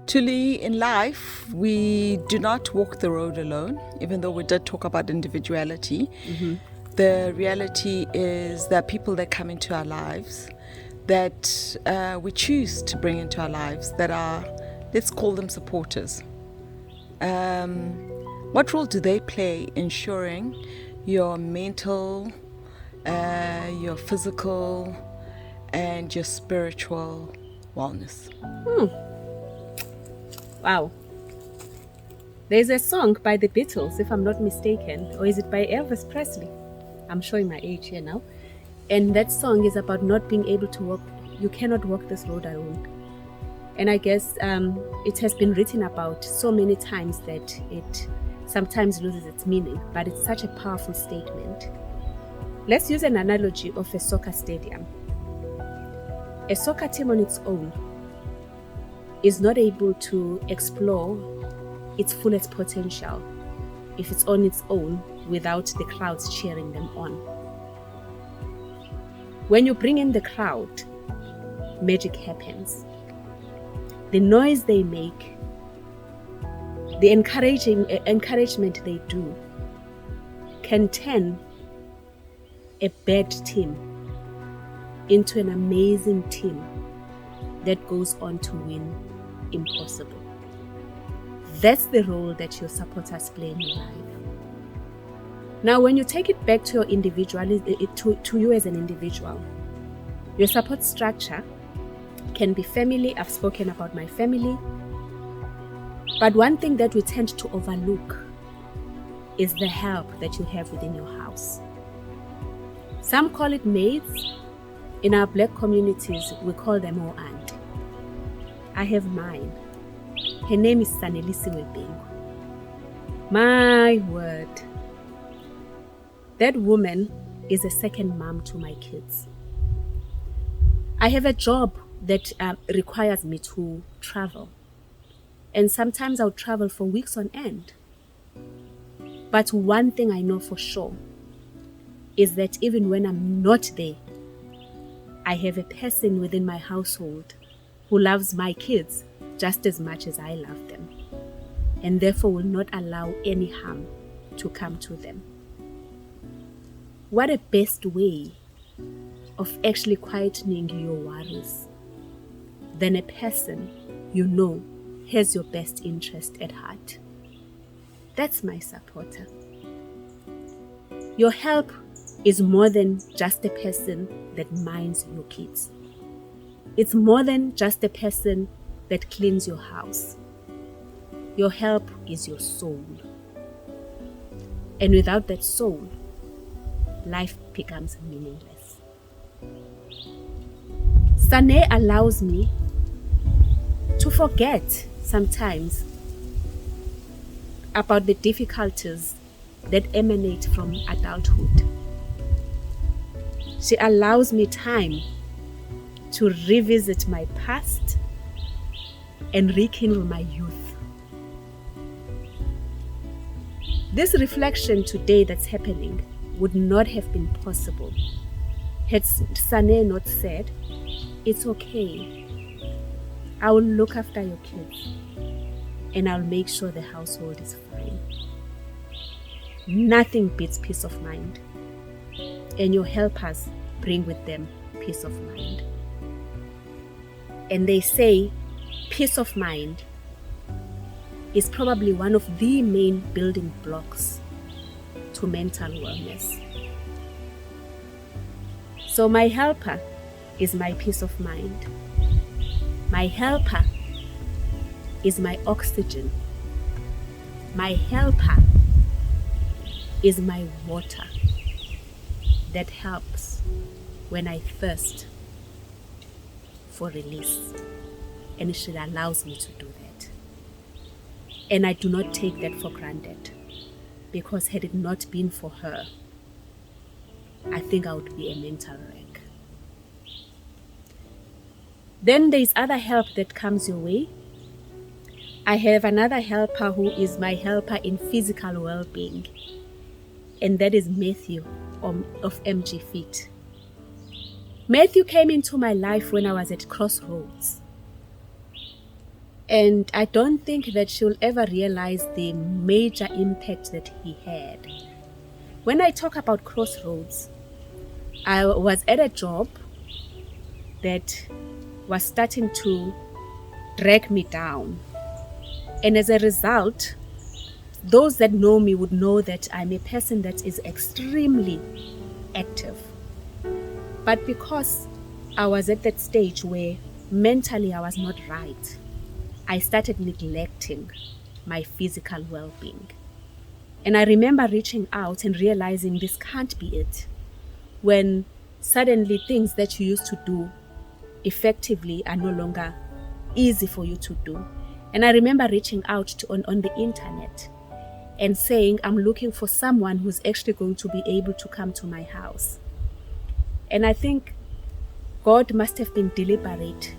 Truly, in life, we do not walk the road alone, even though we did talk about individuality. The reality is that people that come into our lives, that we choose to bring into our lives, that are, let's call them supporters. What role do they play ensuring your mental, your physical, and your spiritual wellness? Wow. There's a song by the Beatles, if I'm not mistaken, or is it by Elvis Presley? I'm showing my age here now. And that song is about not being able to walk. You cannot walk this road alone. And I guess it has been written about so many times that it sometimes loses its meaning, but it's such a powerful statement. Let's use an analogy of a soccer stadium. A soccer team on its own is not able to explore its fullest potential if it's on its own without the crowds cheering them on. When you bring in the crowd, magic happens. The noise they make, the encouragement they do can turn a bad team into an amazing team that goes on to win impossible. That's the role that your supporters play in your life. Now, when you take it back to your individual, to you as an individual, your support structure can be family. I've spoken about my family. But one thing that we tend to overlook is the help that you have within your house. Some call it maids. In our black communities, we call them aunt. I have mine. Her name is Sanelisi Webengu. My word. That woman is a second mom to my kids. I have a job that requires me to travel. And sometimes I'll travel for weeks on end. But one thing I know for sure is that even when I'm not there, I have a person within my household who loves my kids just as much as I love them, and therefore will not allow any harm to come to them. What a best way of actually quietening your worries than a person you know has your best interest at heart. That's my supporter. Your help is more than just a person that minds your kids. It's more than just a person that cleans your house. Your help is your soul. And without that soul, life becomes meaningless. Sane allows me to forget sometimes about the difficulties that emanate from adulthood. She allows me time to revisit my past and rekindle my youth. This reflection today that's happening would not have been possible had Sane not said, "It's okay. I will look after your kids and I'll make sure the household is fine." Nothing beats peace of mind, and your helpers bring with them peace of mind. And they say peace of mind is probably one of the main building blocks to mental wellness. So my helper is my peace of mind. My helper is my oxygen. My helper is my water that helps when I thirst for release. And she allows me to do that. And I do not take that for granted, because had it not been for her, I think I would be a mental wreck. Then there is other help that comes your way. I have another helper who is my helper in physical well-being, and that is Matthew of MG Fit. Matthew came into my life when I was at crossroads. And I don't think that she'll ever realize the major impact that he had. When I talk about crossroads, I was at a job that was starting to drag me down. And as a result, those that know me would know that I'm a person that is extremely active. But because I was at that stage where mentally I was not right, I started neglecting my physical well-being. And I remember reaching out and realizing this can't be it. When suddenly things that you used to do effectively are no longer easy for you to do. And I remember reaching out on the internet and saying, I'm looking for someone who's actually going to be able to come to my house. And I think God must have been deliberate,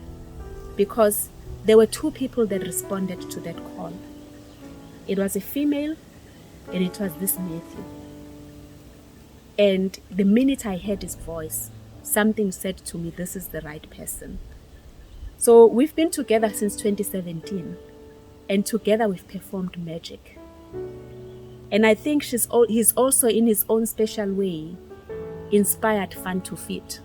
because there were 2 people that responded to that call. It was a female, and it was this Matthew. And the minute I heard his voice, something said to me, this is the right person. So we've been together since 2017, and together we've performed magic. And I think he's also, in his own special way, inspired Fun to Fit.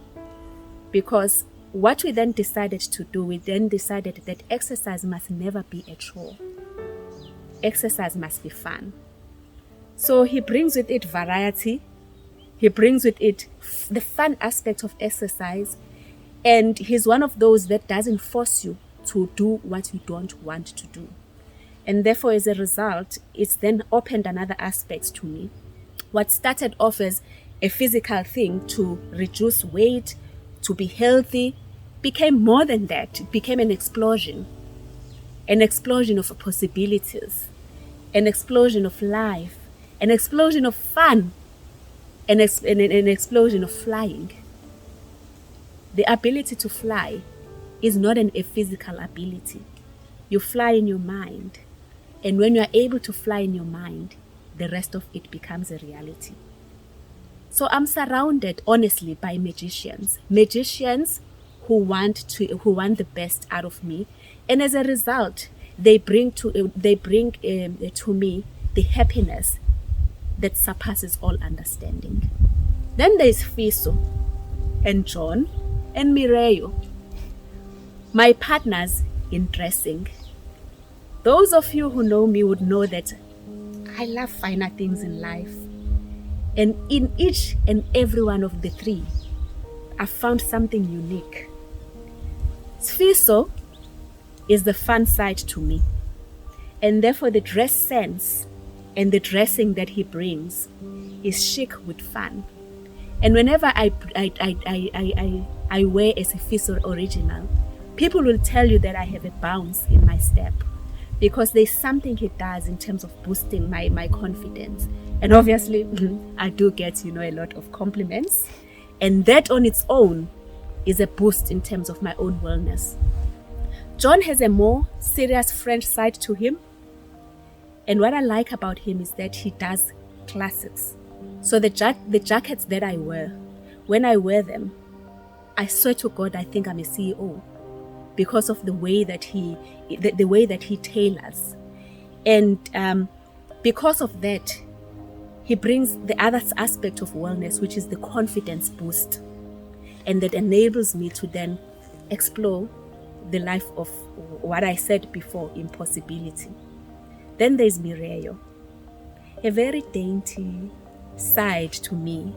Because what we then decided to do, we then decided that exercise must never be a chore. Exercise must be fun. So he brings with it variety. He brings with it the fun aspect of exercise. And he's one of those that doesn't force you to do what you don't want to do. And therefore, as a result, it's then opened another aspect to me. What started off as a physical thing to reduce weight, to be healthy, became more than that. It became an explosion of possibilities, an explosion of life, an explosion of fun, an explosion of flying. The ability to fly is not a physical ability. You fly in your mind. And when you are able to fly in your mind, the rest of it becomes a reality. So I'm surrounded, honestly, by magicians who want the best out of me, and as a result, they bring to me the happiness that surpasses all understanding. Then there's Fiso and John and Mireyo, my partners in dressing. Those of you who know me would know that I love finer things in life. And in each and every one of the 3, I found something unique. Sfiso is the fun side to me. And therefore the dress sense and the dressing that he brings is chic with fun. And whenever I wear a Sfiso original, people will tell you that I have a bounce in my step, because there's something he does in terms of boosting my confidence. And obviously, I do get, a lot of compliments. And that on its own is a boost in terms of my own wellness. John has a more serious French side to him. And what I like about him is that he does classics. So the jackets that I wear, when I wear them, I swear to God, I think I'm a CEO, because of the way that he tailors. And because of that, he brings the other aspect of wellness, which is the confidence boost. And that enables me to then explore the life of what I said before, impossibility. Then there's Mireyo, a very dainty side to me,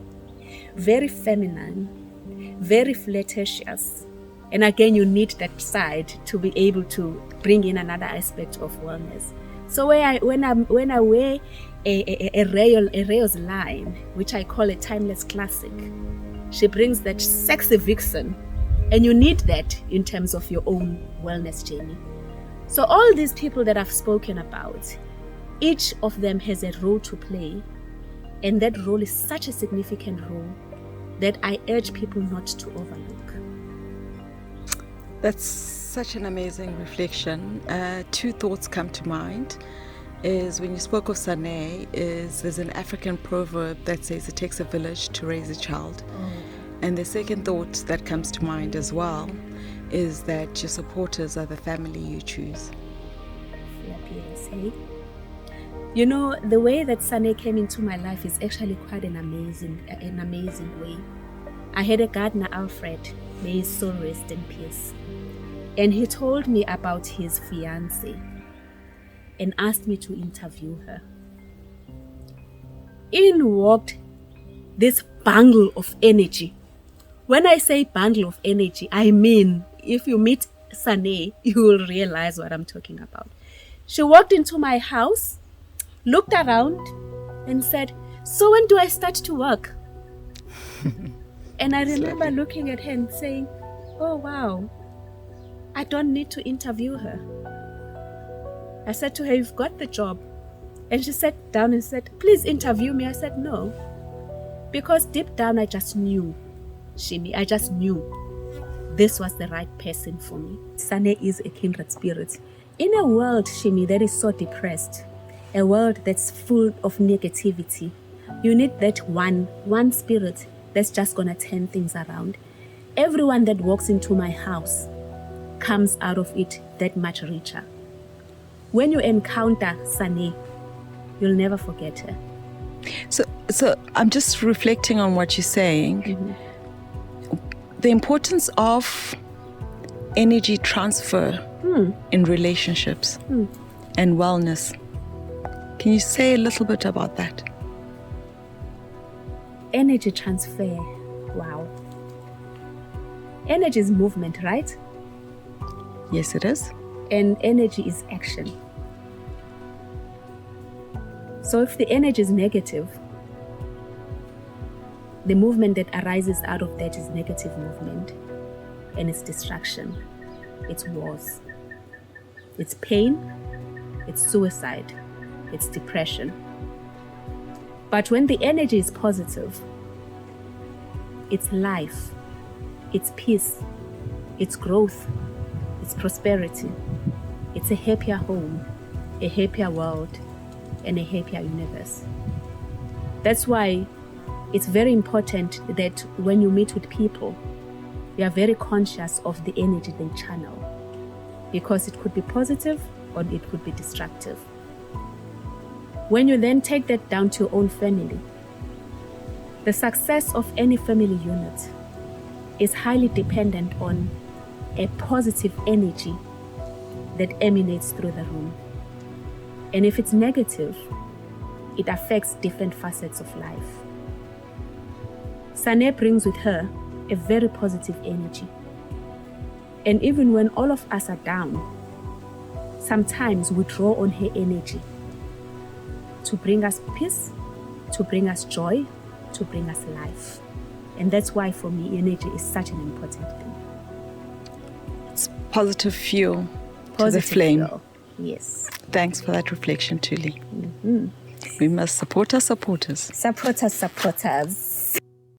very feminine, very flirtatious. And again, you need that side to be able to bring in another aspect of wellness. So when I wear a Rayo's line, which I call a timeless classic, she brings that sexy vixen, and you need that in terms of your own wellness journey. So all these people that I've spoken about, each of them has a role to play, and that role is such a significant role that I urge people not to overlook. That's such an amazing reflection. 2 thoughts come to mind. Is when you spoke of Sane, there's an African proverb that says it takes a village to raise a child. And the second thought that comes to mind as well is that your supporters are the family you choose. appearance. Hey, you know, the way that Sane came into my life is actually quite an amazing way. I had a gardener, Alfred, may his soul rest in peace, and he told me about his fiancée and asked me to interview her. In walked this bundle of energy. When I say bundle of energy, I mean, if you meet Sane, you will realize what I'm talking about. She walked into my house, looked around, and said, "So when do I start to work?" And I remember looking at her and saying, "Oh, wow, I don't need to interview her." I said to her, "You've got the job." And she sat down and said, "Please interview me." I said, "No." Because deep down, I just knew, Shimi, I just knew this was the right person for me. Sane is a kindred spirit. In a world, Shimi, that is so depressed, a world that's full of negativity, you need that one spirit that's just going to turn things around. Everyone that walks into my house comes out of it that much richer. When you encounter Sane, you'll never forget her. So I'm just reflecting on what you're saying. Mm-hmm. The importance of energy transfer in relationships and wellness. Can you say a little bit about that? Energy transfer. Wow. Energy is movement, right? Yes, it is. And energy is action. So if the energy is negative, the movement that arises out of that is negative movement, and it's distraction, it's wars, it's pain, it's suicide, it's depression. But when the energy is positive, it's life, it's peace, it's growth, it's prosperity, it's a happier home, a happier world, and a happier universe. That's why it's very important that when you meet with people, you are very conscious of the energy they channel, because it could be positive or it could be destructive. When you then take that down to your own family, the success of any family unit is highly dependent on a positive energy that emanates through the room. And if it's negative, it affects different facets of life. Sane brings with her a very positive energy. And even when all of us are down, sometimes we draw on her energy to bring us peace, to bring us joy, to bring us life. And that's why for me, energy is such an important thing. It's positive fuel to the flame. Fuel. Yes. Thanks for that reflection, Thuli. Mm-hmm. We must support our supporters. Supporters.